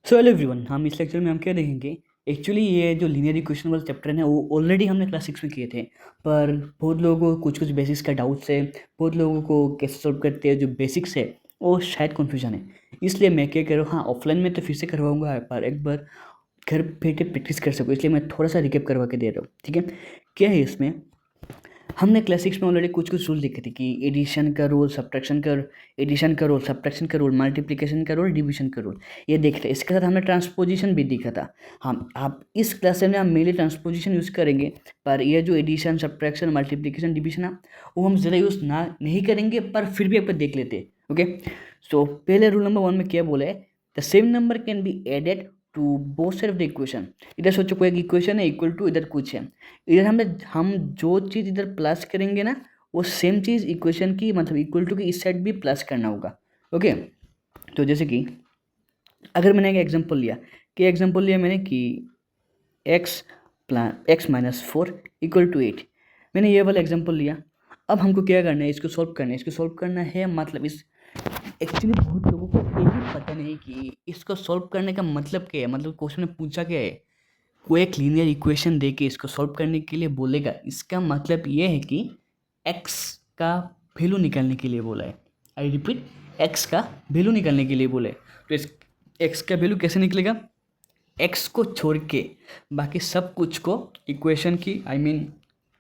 So hello everyone, हम इस lecture में हम क्या देखेंगे। एक्चुअली ये जो लीनियर इक्वेशन वाला चैप्टर है वो ऑलरेडी हमने क्लास 6 में किए थे। पर बहुत लोगों को कुछ कुछ बेसिक्स का डाउट्स है, बहुत लोगों को कैसे सॉल्व करते हैं जो बेसिक्स है वो शायद कन्फ्यूजन है। इसलिए मैं क्या कह रहा हूँ, हाँ ऑफलाइन में तो फिर से करवाऊंगा, पर एक बार घर बैठे प्रैक्टिस कर सको इसलिए मैं थोड़ा सा रिकेप करवा के दे रहा हूँ। ठीक है, क्या है इसमें, हमने क्लास 6 में ऑलरेडी कुछ कुछ रूल देखे थे कि एडिशन का रूल, सब्ट्रैक्शन का, एडिशन का रूल, सब्ट्रैक्शन का रूल, मल्टीप्लिकेशन का रूल, डिवीजन का रूल, ये देखे थे। इसके साथ हमने ट्रांसपोजिशन भी देखा था। हम आप इस क्लास में हम मेनली ट्रांसपोजिशन यूज़ करेंगे, पर ये जो एडिशन, सब्ट्रैक्शन, मल्टीप्लिकेशन, डिवीजन है वो हम ज़्यादा यूज़ ना नहीं करेंगे, पर फिर भी आप देख लेते हैं। ओके, सो पहले रूल नंबर 1 में क्या बोला है, the same number can be added to both side of the equation. इधर सोचो कोई एक इक्वेशन है इक्वल टू, इधर कुछ है, इधर हम जो चीज़ इधर प्लस करेंगे ना वो सेम चीज़ इक्वेशन की मतलब इक्वल टू की इस साइड भी प्लस करना होगा। ओके, तो जैसे कि अगर मैंने एक एग्जांपल लिया मैंने कि x माइनस 4 इक्वल टू 8, मैंने ये वाला एग्जांपल लिया। अब हमको क्या करना है, इसको सॉल्व करना है। मतलब इस एक्चुअली बहुत लोगों को ये भी पता नहीं कि इसको सॉल्व करने का मतलब क्या है, मतलब क्वेश्चन में पूछा क्या है। कोई एक लीनियर इक्वेशन दे के इसको सॉल्व करने के लिए बोलेगा, इसका मतलब ये है कि x का वैल्यू निकालने के लिए बोला है। आई रिपीट, x का वैल्यू निकालने के लिए बोले, तो इस x का वैल्यू कैसे निकलेगा, x को छोड़ के बाकी सब कुछ को इक्वेशन की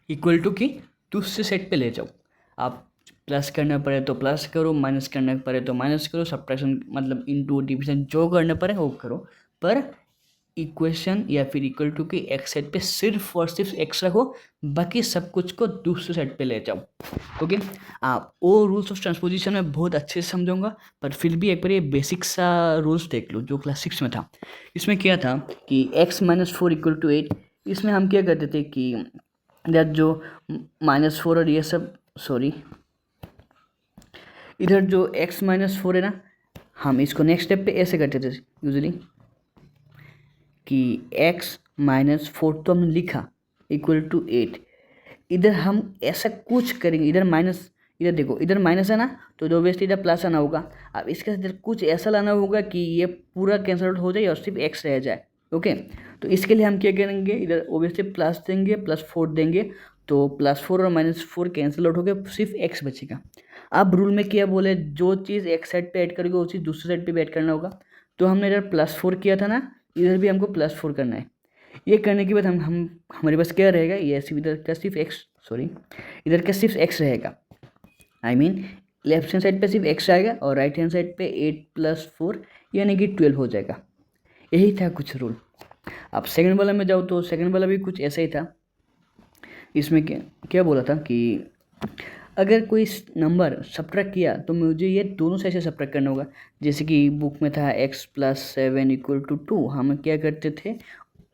इक्वल टू की दूसरे सेट पे ले जाओ। आप प्लस करना पड़े तो प्लस करो, माइनस करना पड़े तो माइनस करो, सब्ट्रैक्शन मतलब इनटू डिवीजन जो करना पड़े वो करो, पर इक्वेशन या फिर इक्वल टू की एक्स साइड पे सिर्फ और सिर्फ एक्स रखो, बाकी सब कुछ को दूसरे साइड पे ले जाओ। ओके, आप वो रूल्स ऑफ ट्रांसपोजिशन में बहुत अच्छे से समझाऊंगा, पर फिर भी एक बार ये बेसिक सा रूल्स देख लो जो क्लास 6 में था। इसमें क्या था कि x माइनस 4 इक्वल टू 8, इसमें हम क्या करते थे कि इधर जो -4 और ये सब, सॉरी, इधर जो x माइनस 4 है ना, हम इसको नेक्स्ट स्टेप पे ऐसे करते थे यूजली कि x माइनस 4 तो हमने लिखा इक्वल टू 8, इधर हम ऐसा कुछ करेंगे, इधर माइनस, इधर देखो इधर माइनस है ना, तो ऑब्वियसली इधर प्लस आना होगा। अब इसके साथ इधर कुछ ऐसा लाना होगा कि ये पूरा कैंसल आउट हो जाए और सिर्फ x रह जाए। ओके, तो इसके लिए हम क्या करेंगे, इधर ऑब्वियसली प्लस देंगे, +4 देंगे, तो +4 और -4 कैंसिल आउट हो गया, सिर्फ x बचेगा। अब रूल में क्या बोले, जो चीज़ एक साइड पे ऐड करोगे वो चीज़ दूसरी साइड पे भी ऐड करना होगा। तो हमने इधर +4 किया था ना, इधर भी हमको +4 करना है। ये करने के बाद हम हमारे पास क्या रहेगा, ये सिर्फ इधर का सिर्फ x, सॉरी, इधर का सिर्फ x रहेगा। लेफ्ट हैंड साइड पे सिर्फ x आएगा और राइट हैंड साइड पे 8 + 4 यानी कि 12 हो जाएगा। यही था कुछ रूल। अब सेकंड वाला में जाओ तो सेकंड वाला भी कुछ ऐसा ही था। इसमें क्या क्या बोला था कि अगर कोई नंबर सब्ट्रैक्ट किया तो मुझे ये दोनों साइड से सब्ट्रैक्ट करना होगा। जैसे कि बुक में था x + 7 इक्वल टू 2, हम क्या करते थे,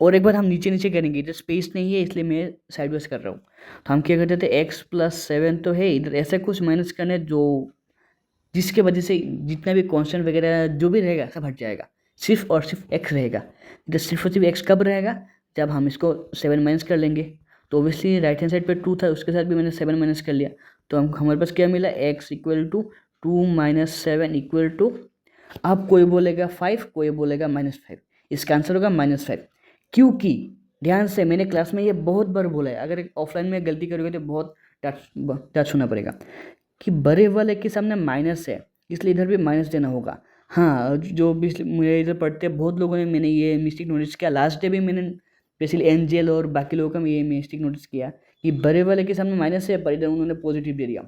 और एक बार हम नीचे नीचे करेंगे, इधर स्पेस नहीं है इसलिए मैं साइड वाइज कर रहा हूँ। तो हम क्या करते थे, x + 7 तो है, इधर ऐसा कुछ माइनस करना है जो जिसके वजह से जितना भी कॉन्स्टेंट वगैरह जो भी रहेगा सब हट जाएगा, सिर्फ और सिर्फ x रहेगा। इधर सिर्फ और सिर्फ x कब रहेगा, जब हम इसको 7 माइनस कर लेंगे। तो ऑब्वियसली राइट हैंड साइड पे 2 था, उसके साथ भी मैंने 7 माइनस कर लिया, तो हमारे पास क्या मिला, x equal to 2 - 7 equal to, अब कोई बोलेगा 5, कोई बोलेगा -5, इसका आंसर होगा -5। क्योंकि ध्यान से, मैंने क्लास में ये बहुत बार बोला है, अगर ऑफलाइन में गलती करोगे तो बहुत डांट सुनना पड़ेगा कि बड़े वाले के सामने माइनस है इसलिए इधर भी माइनस देना होगा। हाँ, जो भी मेरे इधर पढ़ते हैं बहुत लोगों ने, मैंने ये मिस्टेक नोटिस किया, लास्ट डे भी मैंने स्पेशली एंजल और बाकी लोगों का ये मिस्टेक नोटिस किया कि बड़े वाले के सामने माइनस है पर इधर उन्होंने पॉजिटिव दे दिया।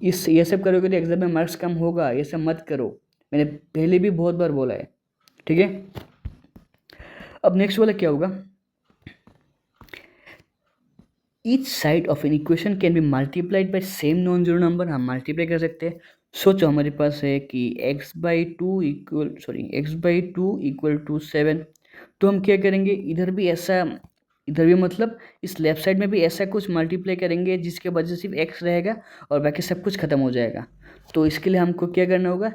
ये सब करोगे तो एग्जाम में मार्क्स कम होगा, ये सब मत करो, मैंने पहले भी बहुत बार बोला है। ठीक है, अब नेक्स्ट वाला क्या होगा, each side of an equation can be multiplied by same non zero number. हम मल्टीप्लाई कर सकते हैं। सोचो हमारे पास है कि x/2 इक्वल टू 7, तो हम क्या करेंगे, इधर भी ऐसा, इधर भी मतलब इस लेफ्ट साइड में भी ऐसा कुछ मल्टीप्लाई करेंगे जिसके वजह से सिर्फ x रहेगा और बाकी सब कुछ खत्म हो जाएगा। तो इसके लिए हमको क्या करना होगा,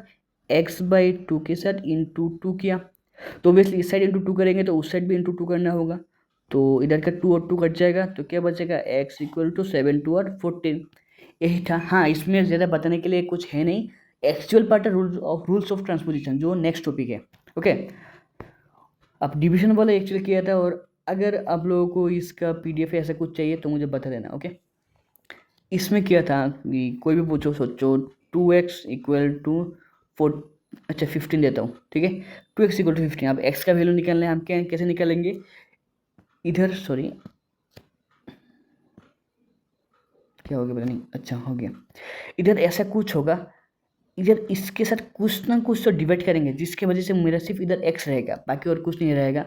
x/2 के साथ इंटू 2 किया, तो ऑब्वियसली इस साइड इंटू 2 करेंगे तो उस साइड भी इंटू 2 करना होगा, तो इधर का 2 और 2 कट जाएगा, तो क्या बचेगा, x इक्वल टू 7 2 और 14। यही था। हाँ, इसमें ज़्यादा बताने के लिए कुछ है नहीं, एक्चुअल पार्ट है रूल्स ऑफ ट्रांसपोजिशन जो नेक्स्ट टॉपिक है। ओके, अब डिवीजन वाला एक्चुअली किया था, और अगर आप लोगों को इसका PDF ऐसा कुछ चाहिए तो मुझे बता देना, ओके। इसमें क्या था कि कोई भी पूछो, सोचो 2x इक्वल टू 4, अच्छा 15 देता हूँ, ठीक है। 2x इक्वल टू 15, अब x का वैल्यू निकालना है, हम क्या कैसे निकालेंगे, इधर सॉरी क्या हो गया पता नहीं, अच्छा हो गया, इधर ऐसा कुछ होगा, इधर इसके साथ कुछ ना कुछ तो डिवाइड करेंगे, जिसकी वजह से मेरा सिर्फ इधर x रहेगा, बाकी और कुछ नहीं रहेगा।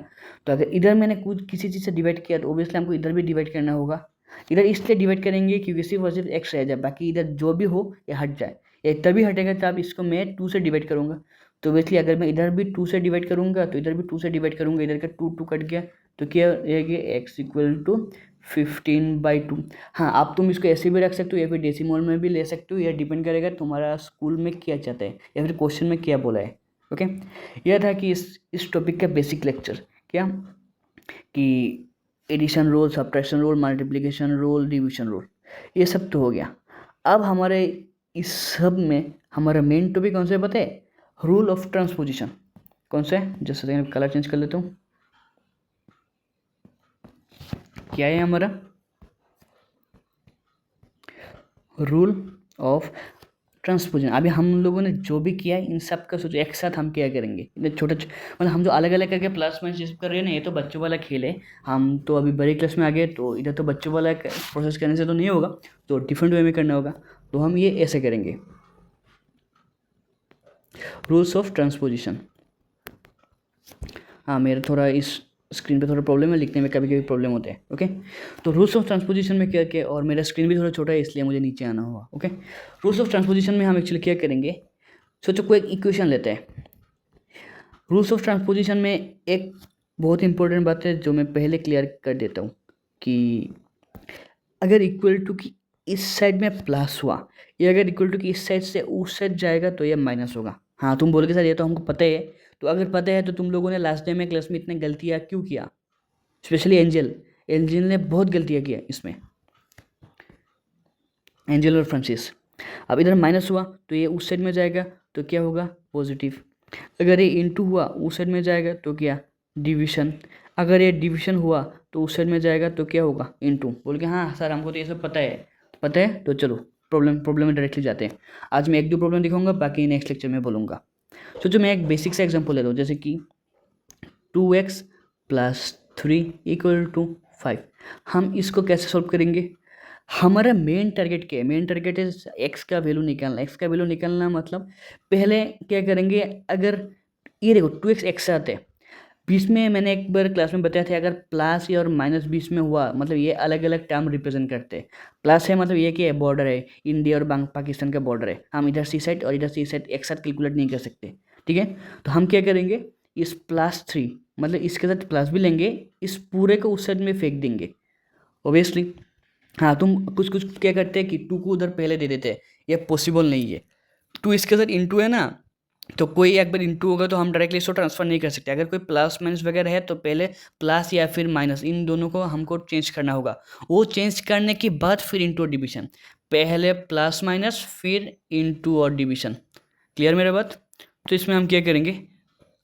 तो अगर इधर मैंने कुछ किसी चीज़ से डिवाइड किया तो ओबियसली हमको इधर भी डिवाइड करना होगा। इधर इसलिए डिवाइड करेंगे क्योंकि सिर्फ और सिर्फ x रह जाए, बाकी इधर जो भी हो ये हट जाए, ये तभी हटेगा तब इसको मैं 2 से डिवाइड करूँगा। तो ओबियसली अगर मैं इधर भी 2 से डिवाइड करूँगा तो इधर भी 2 से डिवाइड करूँगा, इधर का 2 कट गया, तो क्या रहेगा x इक्वल टू 15/2। हाँ, आप तुम इसको ऐसे भी रख सकते हो या फिर डेसिमल में भी ले सकते हो, यह डिपेंड करेगा तुम्हारा स्कूल में क्या चाहता है या फिर क्वेश्चन में क्या बोला है, ओके। यह था कि इस टॉपिक का बेसिक लेक्चर, क्या कि addition rule, subtraction rule, multiplication rule, division rule, ये सब तो हो गया। अब हमारे इस सब में हमारा मेन टॉपिक कौन सा है पता है, रूल ऑफ ट्रांसपोजिशन। कौन सा है, जस्ट सेकंड कलर चेंज कर लेता हूँ, क्या है हमारा रूल ऑफ ट्रांसपोजिशन। अभी हम लोगों ने जो भी किया है इन सब का सोचो एक साथ हम क्या करेंगे, इतने छोटे मतलब हम जो अलग अलग करके प्लस माइनस ये सब कर रहे हैं ना, ये तो बच्चों वाला खेल है। हम तो अभी बड़े क्लास में आ गए, तो इधर तो बच्चों वाला प्रोसेस करने से तो नहीं होगा, तो डिफरेंट वे में करना होगा। तो हम ये ऐसे करेंगे, रूल्स ऑफ ट्रांसपोजिशन। हाँ, मेरा थोड़ा इस स्क्रीन पे थोड़ा प्रॉब्लम है, लिखने में कभी कभी प्रॉब्लम होते हैं, ओके। तो रूल्स ऑफ ट्रांसपोजिशन में क्या क्या, और मेरा स्क्रीन भी थोड़ा छोटा है इसलिए मुझे नीचे आना हुआ, ओके। रूल्स ऑफ ट्रांसपोजिशन में हम एक्चुअली क्या करेंगे, सोचो कोई एक इक्वेशन लेते हैं। रूल्स ऑफ ट्रांसपोजिशन में एक बहुत इंपॉर्टेंट बात है जो मैं पहले क्लियर कर देता हूँ कि अगर इक्वल टू की इस साइड में प्लस हुआ, या अगर इक्वल टू की इस साइड से उस साइड जाएगा तो ये माइनस होगा। हाँ, तुम बोलोगे सर ये तो हमको पता है, तो अगर पता है तो तुम लोगों ने लास्ट टाइम में क्लास में इतने गलतियाँ क्यों किया, स्पेशली एंजल ने बहुत गलतियाँ किया इसमें, एंजल और फ्रांसिस। अब इधर माइनस हुआ तो ये उस साइड में जाएगा तो क्या होगा, पॉजिटिव। अगर ये इंटू हुआ उस साइड में जाएगा तो क्या, डिवीजन। अगर ये डिवीजन हुआ तो उस साइड में जाएगा तो क्या होगा, इंटू। बोल के हाँ सर हमको तो ये सब पता है तो चलो प्रॉब्लम में डायरेक्टली जाते हैं। आज मैं 1-2 प्रॉब्लम दिखाऊंगा, बाकी नेक्स्ट लेक्चर में बोलूँगा। सोचो मैं एक बेसिक सा एग्जाम्पल लेता हूँ, जैसे कि 2x + 3 = 5। हम इसको कैसे सॉल्व करेंगे, हमारा मेन टारगेट क्या है, मेन टारगेट है एक्स का वैल्यू निकालना। एक्स का वैल्यू निकालना मतलब पहले क्या करेंगे, अगर ये देखो 2x एक साथ है, बीच में मैंने एक बार क्लास में बताया था, अगर प्लस या और माइनस बीच में हुआ मतलब ये अलग अलग टर्म रिप्रेजेंट करते हैं। प्लस है मतलब ये क्या है, बॉर्डर है, इंडिया और पाकिस्तान का बॉर्डर है, हम इधर सी साइड और इधर सी साइड एक साथ कैलकुलेट नहीं कर सकते, ठीक है। तो हम क्या करेंगे, इस +3 मतलब इसके साथ प्लस भी लेंगे, इस पूरे को उस साइड में फेंक देंगे ओबियसली। हाँ, तुम कुछ कुछ क्या करते हैं कि 2 को उधर पहले दे देते हैं, ये पॉसिबल नहीं है। 2 इसके साथ इंटू है ना, तो कोई एक बार इंटू होगा तो हम डायरेक्टली इसको ट्रांसफर नहीं कर सकते। अगर कोई प्लस माइनस वगैरह है तो पहले प्लस या फिर माइनस इन दोनों को हमको चेंज करना होगा। वो चेंज करने के बाद फिर इंटू और डिवीजन, पहले प्लस माइनस फिर इंटू और डिवीजन। क्लियर मेरा बात। तो इसमें हम क्या करेंगे,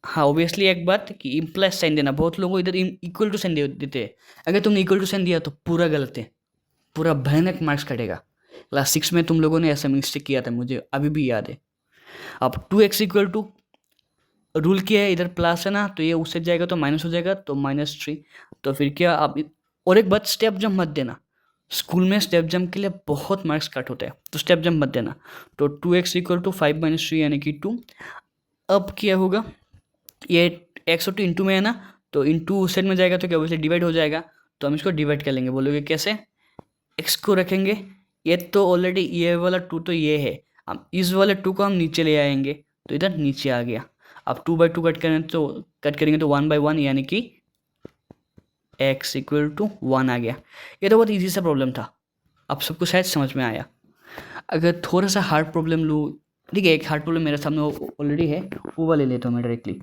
हाँ ऑब्वियसली एक बात कि इम्प्लस साइन देना, बहुत लोगों इधर इक्वल टू साइन देते हैं। अगर तुमने इक्वल टू साइन दिया तो पूरा गलत है, पूरा भयानक मार्क्स कटेगा। क्लास 6 में तुम लोगों ने ऐसा मिस्टेक किया था, मुझे अभी भी याद है। अब 2x इक्वल टू रूल क्या है, इधर प्लस है ना तो ये उससे जाएगा तो माइनस हो जाएगा, तो -3। तो फिर क्या आप, और एक बात स्टेप जंप मत देना, स्कूल में स्टेप जंप के लिए बहुत मार्क्स कट होते हैं, तो स्टेप जंप मत देना। तो 2x इक्वल टू 5 - 3 यानी कि 2। अब क्या होगा, ये x और 2 इंटू में है ना, तो इंटू उस साइड में जाएगा तो क्या वैसे डिवाइड हो जाएगा, तो हम इसको डिवाइड कर लेंगे। बोलोगे कैसे, x को रखेंगे, ये तो ऑलरेडी ये वाला 2 तो ये है, अब इस वाले 2 को हम नीचे ले आएंगे तो इधर नीचे आ गया। अब 2/2 कट करेंगे तो 1/1 यानी कि x इक्वल टू 1 आ गया। ये तो बहुत इजी सा प्रॉब्लम था, अब सबको शायद समझ में आया। अगर थोड़ा सा हार्ड प्रॉब्लम लूँ, ठीक है, एक हार्ड प्रॉब्लम मेरे सामने ऑलरेडी है, वो वाले लेता हूँ मैं डायरेक्टली।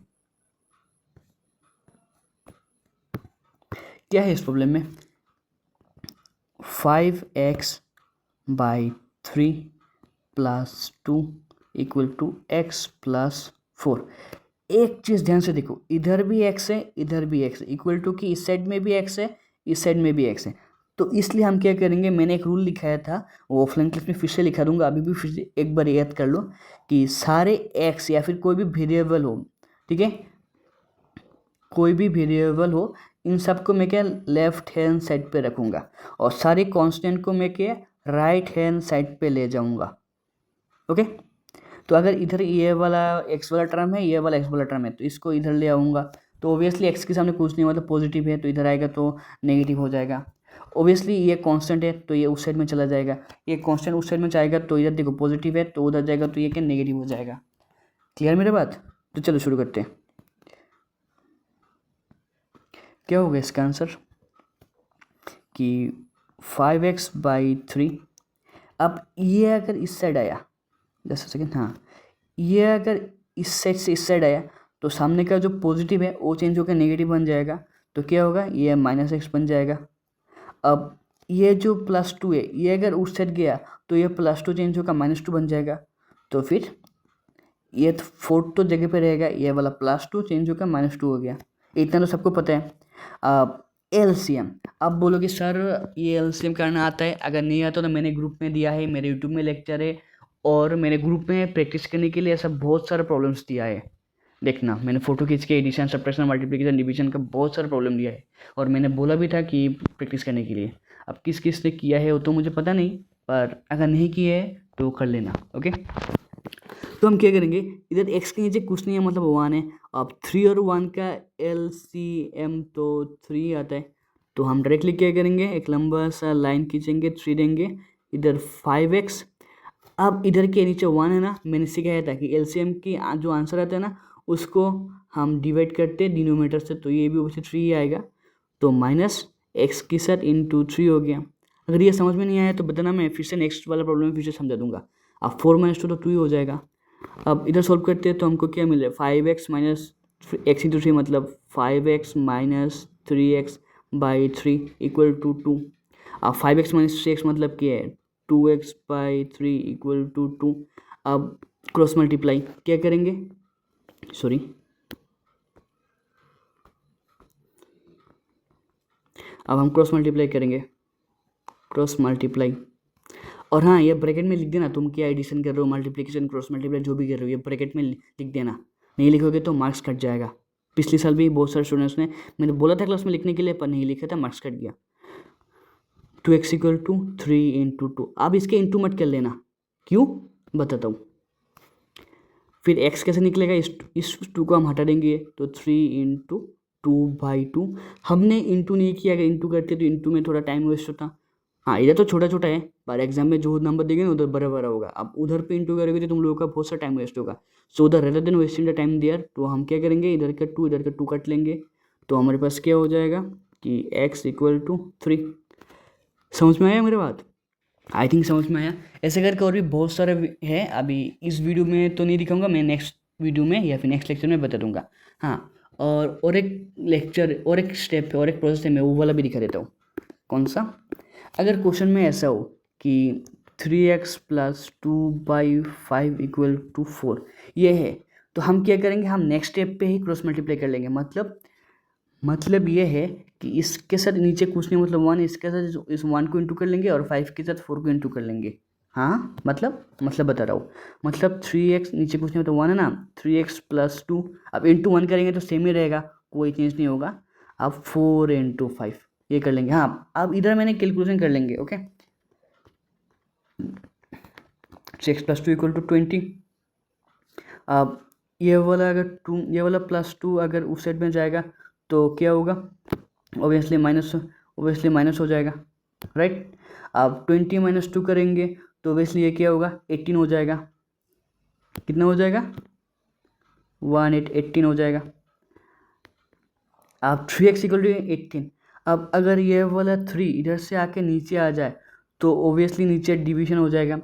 क्या है इस प्रॉब्लम में, 5x/3 + 2 = x + 4। एक चीज़ ध्यान से देखो, इधर भी एक्स है, इधर भी एक्स है, इक्वल टू कि इस साइड में भी एक्स है, इस साइड में भी एक्स है। तो इसलिए हम क्या करेंगे, मैंने एक रूल लिखाया था, वो ऑफलाइन क्लास में फिर से लिखा दूंगा, अभी भी फिर से एक बार याद कर लो कि सारे एक्स या फिर कोई भी वेरिएबल हो, ठीक है, कोई भी वेरिएबल हो, इन सबको मैं क्या लेफ्ट हैंड साइड पे रखूँगा और सारे कांस्टेंट को मैं क्या राइट हैंड साइड पे ले जाऊँगा। ओके, तो अगर इधर ये वाला एक्स वाला टर्म है, ये वाला एक्स वाला टर्म है, तो इसको इधर ले आऊँगा, तो ऑब्वियसली एक्स के सामने कुछ नहीं मतलब पॉजिटिव है, तो इधर आएगा तो नेगेटिव हो जाएगा। ऑब्वियसली ये कांस्टेंट है तो ये उस साइड में चला जाएगा, ये कांस्टेंट उस साइड में जाएगा तो इधर देखो पॉजिटिव है तो उधर जाएगा तो ये क्या नेगेटिव हो जाएगा। क्लियर मेरे बात? तो चलो शुरू करते हैं। क्या होगा इसका आंसर कि 5x/3। अब ये अगर इस साइड आया, जस्ट सेकेंड, हाँ, ये अगर इस साइड से इस साइड आया तो सामने का जो पॉजिटिव है वो चेंज होकर नेगेटिव बन जाएगा, तो क्या होगा, ये -x बन जाएगा। अब ये जो +2 है, ये अगर उस साइड गया तो ये +2 चेंज होकर -2 बन जाएगा, तो फिर ये 4 तो जगह पे रहेगा, ये वाला +2 चेंज होकर -2 हो गया। इतना तो सबको पता है। अब एलसीएम, अब बोलोगे सर ये एलसीएम करना आता है, अगर नहीं आता तो मैंने ग्रुप में दिया है, मेरे यूट्यूब में लेक्चर है और मैंने ग्रुप में प्रैक्टिस करने के लिए ऐसा बहुत सारा प्रॉब्लम्स दिया है। देखना, मैंने फोटो खींच के एडिशन, सब्ट्रैक्शन, मल्टीप्लिकेशन, डिवीजन का बहुत सारा प्रॉब्लम दिया है और मैंने बोला भी था कि प्रैक्टिस करने के लिए। अब किस किस ने किया है वो तो मुझे पता नहीं, पर अगर नहीं किया है तो कर लेना। ओके, तो हम क्या करेंगे, इधर x के नीचे कुछ नहीं है मतलब 1 है। अब 3 और 1 का LCM तो 3 आता है, तो हम डायरेक्टली क्या करेंगे, एक लंबा सा लाइन खींचेंगे, 3 देंगे, इधर 5x। अब इधर के नीचे 1 है ना, मैंने सिखाया था कि LCM की जो आंसर आता है ना उसको हम डिवाइड करते हैं डिनोमिनेटर से, तो ये भी वैसे 3 ही आएगा, तो -x के साथ इंटू 3 हो गया। अगर ये समझ में नहीं आया तो बताना, मैं फिर से नेक्स्ट वाला प्रॉब्लम में फिर से समझा दूंगा। अब 4 - 2 तो 2 ही हो जाएगा। अब इधर सॉल्व करते हैं तो हमको क्या मिले, 5x - x इंटू 3 मतलब 5x - 3x/3 इक्वल टू 2। अब 5x - 3x मतलब क्या है, 2x/3 इक्वल टू 2। अब क्रॉस मल्टीप्लाई क्या करेंगे, सॉरी, अब हम क्रॉस मल्टीप्लाई करेंगे, क्रॉस मल्टीप्लाई। और हाँ, ये ब्रैकेट में लिख देना, तुम क्या एडिशन कर रहे हो, मल्टीप्लिकेशन, क्रॉस मल्टीप्लाई जो भी कर रहे हो, ये ब्रैकेट में लिख देना, नहीं लिखोगे तो मार्क्स कट जाएगा। पिछले साल भी बहुत सारे स्टूडेंट्स ने, मैंने बोला था क्लास में लिखने के लिए पर नहीं लिखा था, मार्क्स कट गया। 2x = 3 × 2। अब इसके इंटू मत कर लेना, क्यों बताता हूँ। फिर x कैसे निकलेगा, इस 2 को हम हटा देंगे तो 3 × 2/2। हमने इंटू नहीं किया, अगर इंटू करते तो इंटू में थोड़ा टाइम वेस्ट होता। हाँ, इधर तो छोटा छोटा है पर एग्जाम में जो नंबर देंगे ना उधर बड़ा बड़ा होगा। अब उधर पे इंटू करोगे तो तुम लोगों का बहुत सा टाइम वेस्ट होगा। सो उधर rather than wasting the time there, तो हम क्या करेंगे, इधर का 2 इधर का 2 कट लेंगे, तो हमारे पास क्या हो जाएगा कि x = 3। समझ में आया मेरी बात? आई थिंक समझ में आया। ऐसे करके और भी बहुत सारे है, अभी इस वीडियो में तो नहीं दिखाऊंगा, मैं नेक्स्ट वीडियो में या फिर नेक्स्ट लेक्चर में बता दूंगा। हाँ, और एक लेक्चर और एक स्टेप है और एक प्रोसेस है, मैं वो वाला भी दिखा देता हूँ। कौन सा? अगर क्वेश्चन में ऐसा हो कि 3x + 2/5 = 4 ये है, तो हम क्या करेंगे, हम नेक्स्ट स्टेप पे ही क्रॉस मल्टीप्लाई कर लेंगे। मतलब ये है कि इसके साथ नीचे कुछ नहीं मतलब 1, इसके साथ इस 1 को इंटू कर लेंगे और 5 के साथ 4 को इंटू कर लेंगे। हाँ, मतलब बता रहा हूँ, मतलब 3x नीचे कुछ नहीं तो 1 है ना, 3x + 2, अब इंटू 1 करेंगे तो सेम ही रहेगा, कोई चेंज नहीं होगा। अब 4 × 5 ये कर लेंगे। हाँ, अब इधर मैंने कैलकुलेशन कर लेंगे। ओके, 6 + 2 = 20। अब ये वाला अगर 2, ये वाला +2 अगर उस साइड में जाएगा तो क्या होगा, ऑब्वियसली माइनस हो जाएगा, राइट। अब 20 - 2 करेंगे तो ऑब्वियसली ये क्या होगा, 18 हो जाएगा। कितना हो जाएगा, 18 हो जाएगा। अब 3x = 18। अब अगर ये वाला 3 इधर से आके नीचे आ जाए तो ऑब्वियसली नीचे डिवीजन हो जाएगा।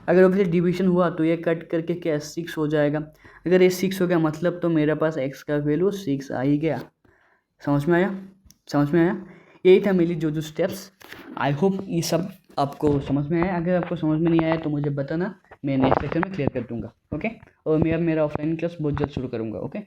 अगर ऑब्वियसली डिवीजन हुआ तो ये कट करके क्या 6 हो जाएगा। अगर ये 6 हो गया मतलब तो मेरे पास x का वैल्यू 6 आ ही गया। समझ में आया? यही था मेरी जो स्टेप्स। आई होप ये सब आपको समझ में आया। अगर आपको समझ में नहीं आया तो मुझे बताना, मैं नेक्स्ट लेक्चर में क्लियर कर दूंगा। ओके, और मैं अब मेरा ऑफलाइन क्लास बहुत जल्द शुरू करूँगा। ओके।